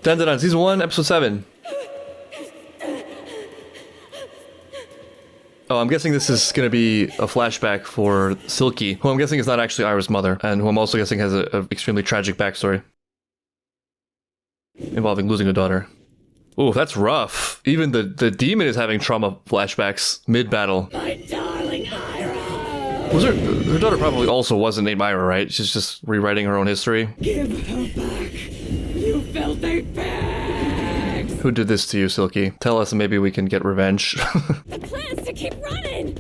DanDaDan Season 1, Episode 7. Oh, I'm guessing this is going to be a flashback for Silky, who I'm guessing is not actually Ira's mother, and who I'm also guessing has an extremely tragic backstory involving losing a daughter. Ooh, that's rough. Even the demon is having trauma flashbacks mid-battle. My darling Ira! Was her daughter probably also wasn't named Ira, right? She's just rewriting her own history. Give her back, you filthy pigs! Who did this to you, Silky? Tell us and maybe we can get revenge. The plan's to keep running!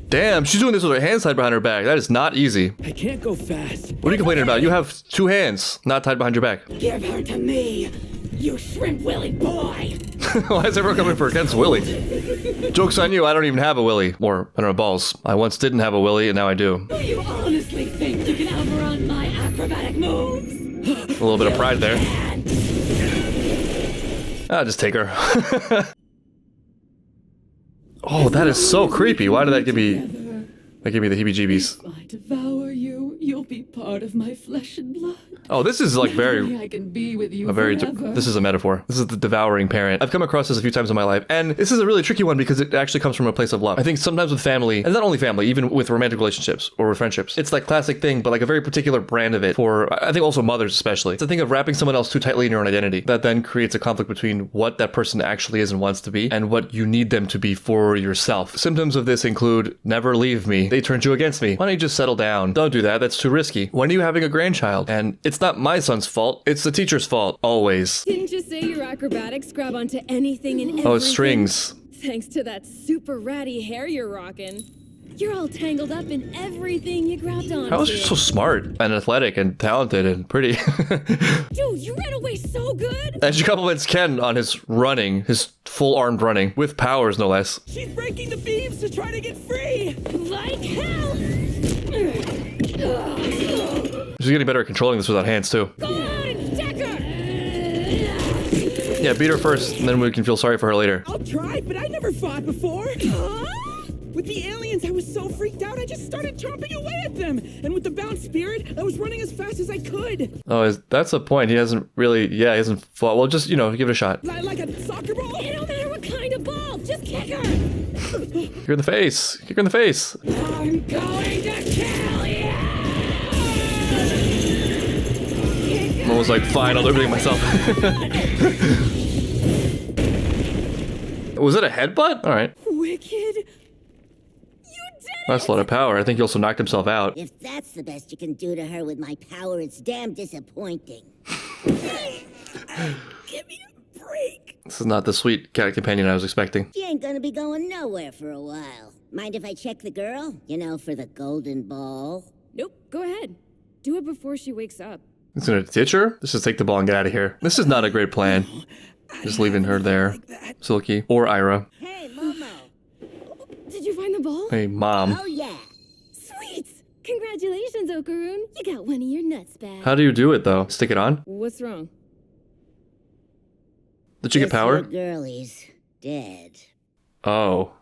Damn, she's doing this with her hands tied behind her back. That is not easy. I can't go fast. What are you complaining about? You have 2 hands not tied behind your back. Give her to me, you shrimp willy boy! Why is everyone coming for against Willy? Joke's on you, I don't even have a Willy. Or, I don't know, balls. I once didn't have a Willy and now I do. Do you honestly think you can outrun my acrobatic moves? A little bit of pride there. I'll just take her. Oh, that is so creepy. Why did that give me... That gave me the heebie-jeebies. If I devour you, you'll be part of my flesh and blood. Oh, this is like very... I can be with you This is a metaphor. This is the devouring parent. I've come across this a few times in my life, and this is a really tricky one because it actually comes from a place of love. I think sometimes with family, and not only family, even with romantic relationships or with friendships, it's like classic thing, but like a very particular brand of it for, I think also mothers especially. It's a thing of wrapping someone else too tightly in your own identity that then creates a conflict between what that person actually is and wants to be and what you need them to be for yourself. Symptoms of this include never leave me. They turned you against me. Why don't you just settle down? Don't do that. That's too risky. When are you having a grandchild? And it's not my son's fault. It's the teacher's fault. Always. Didn't you say your acrobatics grab onto anything and everything? Oh, it's strings. Thanks to that super ratty hair you're rocking. You're all tangled up in everything you grabbed onto. How is she so smart and athletic and talented and pretty? Dude, you ran away so good! And she compliments Ken on his running, his full-armed running, with powers no less. She's breaking the beams to try to get free. Like hell! She's getting better at controlling this without hands, too. Go on, Decker! Yeah, beat her first, and then we can feel sorry for her later. I'll try, but I never fought before. Huh? With the aliens, I was so freaked out, I just started chomping away at them. And with the bound spirit, I was running as fast as I could. Oh, that's the point. He hasn't really, he hasn't fought. Well, just, give it a shot. Like a soccer ball? It don't matter what kind of ball, just kick her! Kick her in the face. Kick her in the face. I'm going to kill you! I was like, fine, I'll do everything myself. Was it a headbutt? All right. Wicked. That's a lot of power. I think he also knocked himself out. If that's the best you can do to her with my power, it's damn disappointing. Give me a break. This is not the sweet cat companion I was expecting. She ain't gonna be going nowhere for a while. Mind if I check the girl? You know, for the golden ball. Nope, go ahead. Do it before she wakes up. He's gonna ditch her? Let's just take the ball and get out of here. This is not a great plan. Just leaving her there. Silky. Or Ira. Hey, Momo. Did you find the ball? Hey, Mom. Oh, yeah. Sweet! Congratulations, Okaroon. You got one of your nuts back. How do you do it, though? Stick it on? What's wrong? Did you get power? Your girlie's dead. Oh.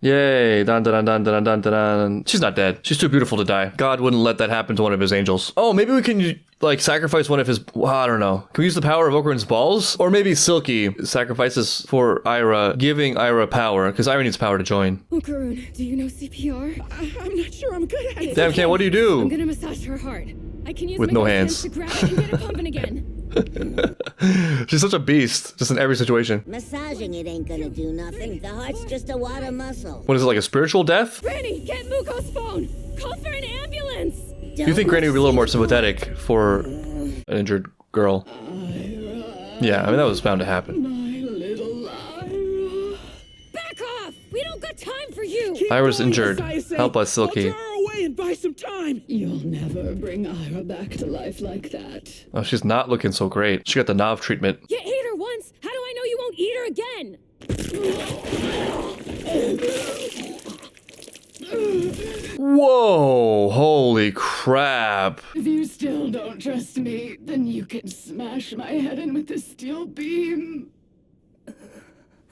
Yay. Dun dun dun dun dun dun dun. She's not dead. She's too beautiful to die. God wouldn't let that happen to one of his angels. Oh, maybe we can, like, sacrifice one of his... Well, I don't know. Can we use the power of Okaroon's balls? Or maybe Silky sacrifices for Ira, giving Ira power, because Ira needs power to join. Okaroon, do you know CPR? I'm not sure I'm good at it. Damn, Ken, what do you do? I'm gonna massage her heart. I can use With my no good hands. to grab it and get it pumping again. She's such a beast, just in every situation. Massaging it ain't gonna do nothing. The heart's just a wad of muscle. What is it, like a spiritual death? Granny, get Muko's phone! Call for an ambulance! You think Granny would be a little more sympathetic for an injured girl? Yeah, I mean, that was bound to happen. My little Ira. Back off! We don't got time for you! Keep Ira's going, injured. Messiah say. Help us, Silky. I'll draw her away and buy some time. You'll never bring Ira back to life like that. Oh, she's not looking so great. She got the Nav treatment. You ate her once! How do I know you won't eat her again? Whoa, holy crap. If you still don't trust me, then you can smash my head in with this steel beam.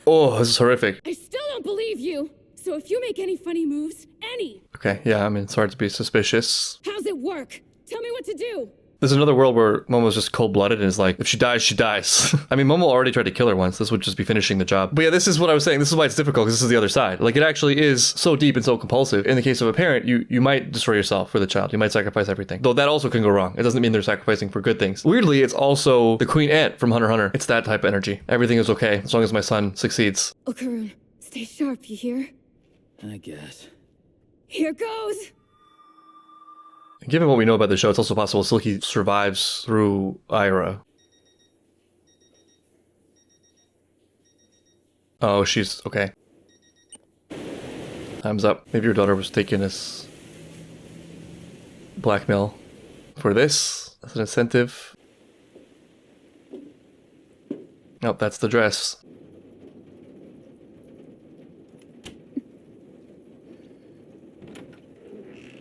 Oh, this is horrific. I still don't believe you! So if you make any funny moves, Okay, yeah, I mean, it's hard to be suspicious. how's it work? Tell me what to do! There's another world where Momo's just cold-blooded and is like, if she dies, she dies. I mean, Momo already tried to kill her once. This would just be finishing the job. But yeah, this is what I was saying. This is why it's difficult, because this is the other side. Like, it actually is so deep and so compulsive. In the case of a parent, you might destroy yourself for the child. You might sacrifice everything. Though that also can go wrong. It doesn't mean they're sacrificing for good things. Weirdly, it's also the Queen Ant from Hunter x Hunter. It's that type of energy. Everything is okay as long as my son succeeds. Oh, Karun, stay sharp, you hear? I guess. Here goes! Given what we know about the show, it's also possible Silky survives through Ira. Oh, she's okay. Time's up. Maybe your daughter was taking this blackmail for this as an incentive. Nope, that's the dress.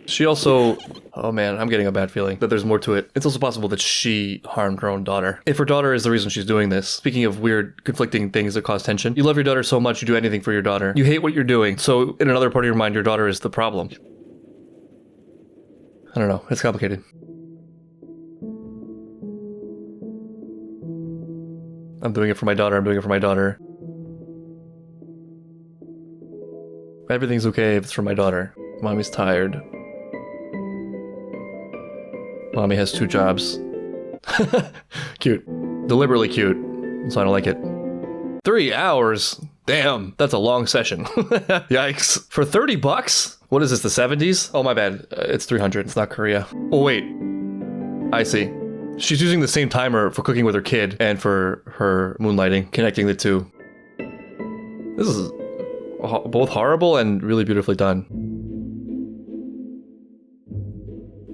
She also... Oh man, I'm getting a bad feeling that there's more to it. It's also possible that she harmed her own daughter. If her daughter is the reason she's doing this, speaking of weird, conflicting things that cause tension, you love your daughter so much you do anything for your daughter. You hate what you're doing, so in another part of your mind, your daughter is the problem. I don't know, it's complicated. I'm doing it for my daughter, I'm doing it for my daughter. Everything's okay if it's for my daughter. Mommy's tired. Mommy has 2 jobs. Cute. Deliberately cute. So I don't like it. 3 hours? Damn, that's a long session. Yikes. For 30 bucks? What is this, the 70s? Oh, my bad. It's 300. It's not Korea. Oh, wait. I see. She's using the same timer for cooking with her kid and for her moonlighting, connecting the two. This is both horrible and really beautifully done.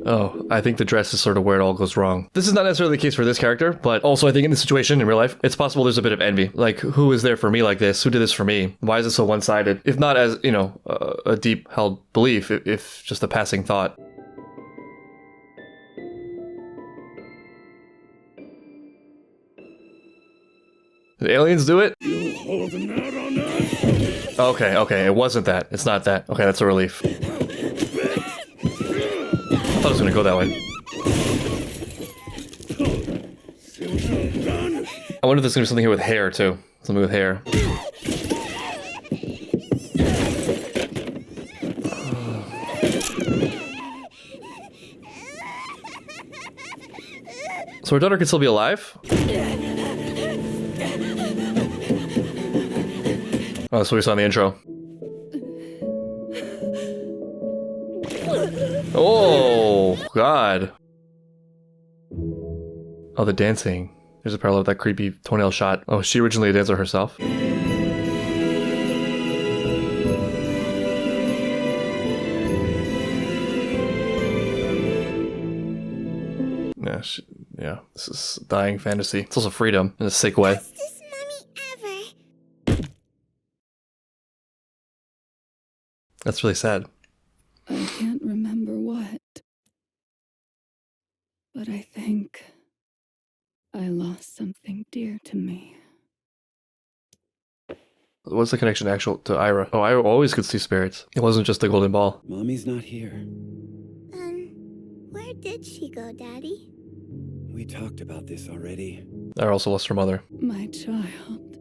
Oh, I think the dress is sort of where it all goes wrong. This is not necessarily the case for this character, but also I think in this situation in real life, it's possible there's a bit of envy. Like, who is there for me like this? Who did this for me? Why is it so one-sided? If not as, you know, a deep-held belief, if just a passing thought. Did aliens do it? You holding out on us? Okay, it wasn't that. It's not that. Okay, that's a relief. I thought it was gonna go that way. I wonder if there's gonna be something here with hair too. Something with hair. So her daughter can still be alive? Oh, that's what we saw in the intro. Oh, God. Oh, the dancing. There's a parallel with that creepy toenail shot. Oh, is she originally a dancer herself? Yeah, this is dying fantasy. It's also freedom in a sick way. Fastest mommy ever. That's really sad. I can't remember what, but I think I lost something dear to me. What's the connection to Ira? Oh, Ira always could see spirits. It wasn't just the golden ball. Mommy's not here. Where did she go, Daddy? We talked about this already. Ira also lost her mother. My child.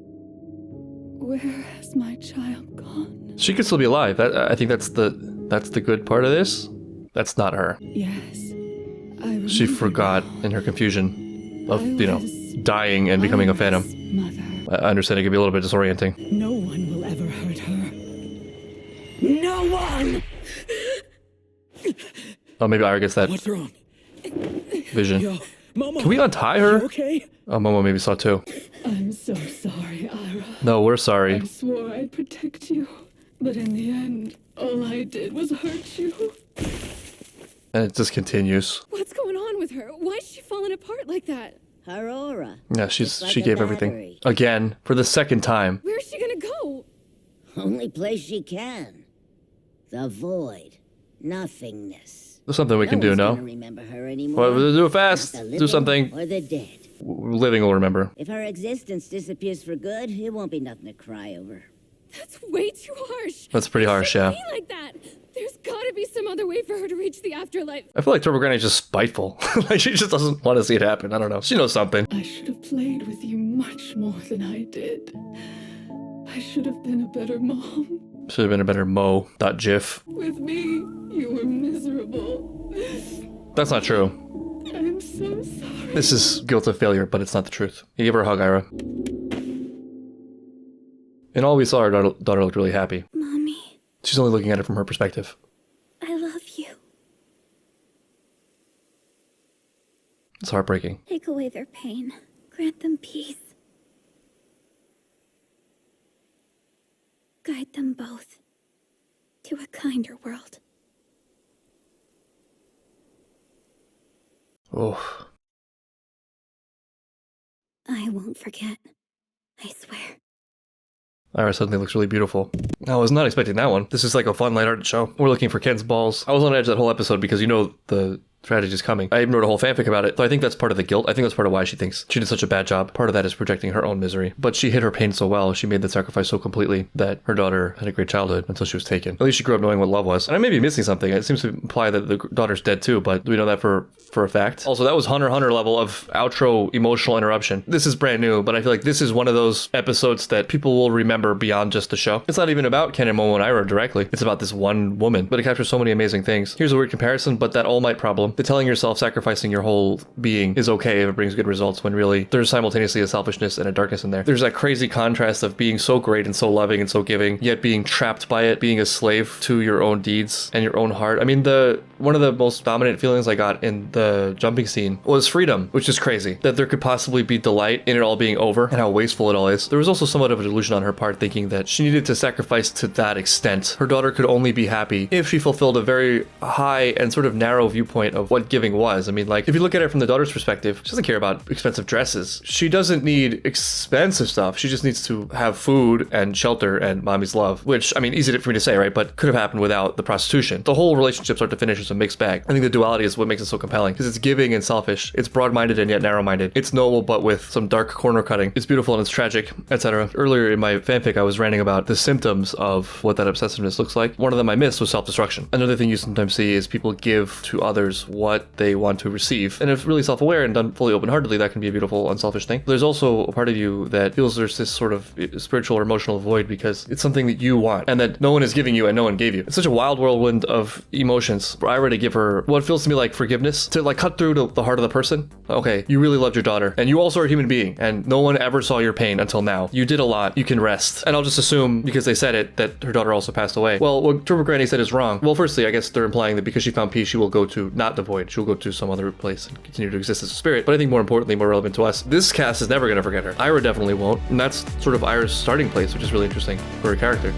Where has my child gone? She could still be alive. I think that's the good part of this. That's not her. Yes, I She remember forgot now. in her confusion of, I you know, was dying and becoming a phantom. Mother. I understand it could be a little bit disorienting. No one will ever hurt her. No one! Oh, maybe Ira gets that What's wrong? vision. Yo, Momo. Can we untie her? You okay? Oh, Momo maybe saw too. I'm so sorry, Ira. No, we're sorry. I swore I'd protect you, but in the end, all I did was hurt you. And it just continues. What's going on with her? Why is she falling apart like that? Her aura. Yeah, It's like she a gave everything. battery. Again, for the second time. Where's she gonna go? Only place she can. The void. Nothingness. There's something we can do, one's no? gonna remember her anymore. Well, do it fast. The Do living something. Or the dead. Living will remember. If her existence disappears for good, it won't be nothing to cry over. That's way too harsh. That's pretty harsh, yeah. Be like that. There's gotta be some other way for her to reach the afterlife. I feel like Turbo Granny's just spiteful. Like, she just doesn't want to see it happen. I don't know. She knows something. I should have played with you much more than I did. I should have been a better mom. Should have been a better Mo.gif. With me, you were miserable. That's not true. I'm so sorry. This is guilt of failure, but it's not the truth. You give her a hug, Ira. In all we saw, her daughter looked really happy. Mommy, She's only looking at it from her perspective. I love you. It's heartbreaking. Take away their pain. Grant them peace. Guide them both to a kinder world. Oh. I won't forget. I swear. Ira suddenly looks really beautiful. I was not expecting that one. This is like a fun, lighthearted show. We're looking for Ken's balls. I was on edge that whole episode because you know the tragedy is coming. I even wrote a whole fanfic about it. So I think that's part of the guilt. I think that's part of why she thinks she did such a bad job. Part of that is projecting her own misery. But she hid her pain so well. She made the sacrifice so completely that her daughter had a great childhood until she was taken. At least she grew up knowing what love was. And I may be missing something. It seems to imply that the daughter's dead too, but do we know that for a fact? Also, that was Hunter x Hunter level of outro emotional interruption. This is brand new, but I feel like this is one of those episodes that people will remember beyond just the show. It's not even about Ken and Momo and Ira directly. It's about this one woman, but it captures so many amazing things. Here's a weird comparison, but that All Might problem, the telling yourself sacrificing your whole being is okay if it brings good results, when really there's simultaneously a selfishness and a darkness in there. There's that crazy contrast of being so great and so loving and so giving, yet being trapped by it, being a slave to your own deeds and your own heart. I mean, one of the most dominant feelings I got in the jumping scene was freedom, which is crazy. That there could possibly be delight in it all being over and how wasteful it all is. There was also somewhat of a delusion on her part, thinking that she needed to sacrifice to that extent. Her daughter could only be happy if she fulfilled a very high and sort of narrow viewpoint of what giving was. I mean, like, if you look at it from the daughter's perspective, she doesn't care about expensive dresses. She doesn't need expensive stuff. She just needs to have food and shelter and mommy's love, which, I mean, easy for me to say, right? But could have happened without the prostitution. The whole relationship start to finish is a mixed bag. I think the duality is what makes it so compelling, because it's giving and selfish. It's broad-minded and yet narrow-minded. It's noble, but with some dark corner cutting. It's beautiful and it's tragic, etc. Earlier in my fanfic, I was ranting about the symptoms of what that obsessiveness looks like. One of them I missed was self-destruction. Another thing you sometimes see is people give to others what they want to receive. And if really self-aware and done fully open-heartedly, that can be a beautiful, unselfish thing. There's also a part of you that feels there's this sort of spiritual or emotional void because it's something that you want and that no one is giving you and no one gave you. It's such a wild whirlwind of emotions. For Ira to give her what feels to me like forgiveness, to like cut through to the heart of the person. Okay, you really loved your daughter and you also are a human being and no one ever saw your pain until now. You did a lot. You can rest. And I'll just assume, because they said it, that her daughter also passed away. Well, what Turbo Granny said is wrong. Well, firstly, I guess they're implying that because she found peace, she will go to not the void. She'll go to some other place and continue to exist as a spirit. But I think more importantly, more relevant to us, this cast is never going to forget her. Ira definitely won't. And that's sort of Ira's starting place, which is really interesting for her character.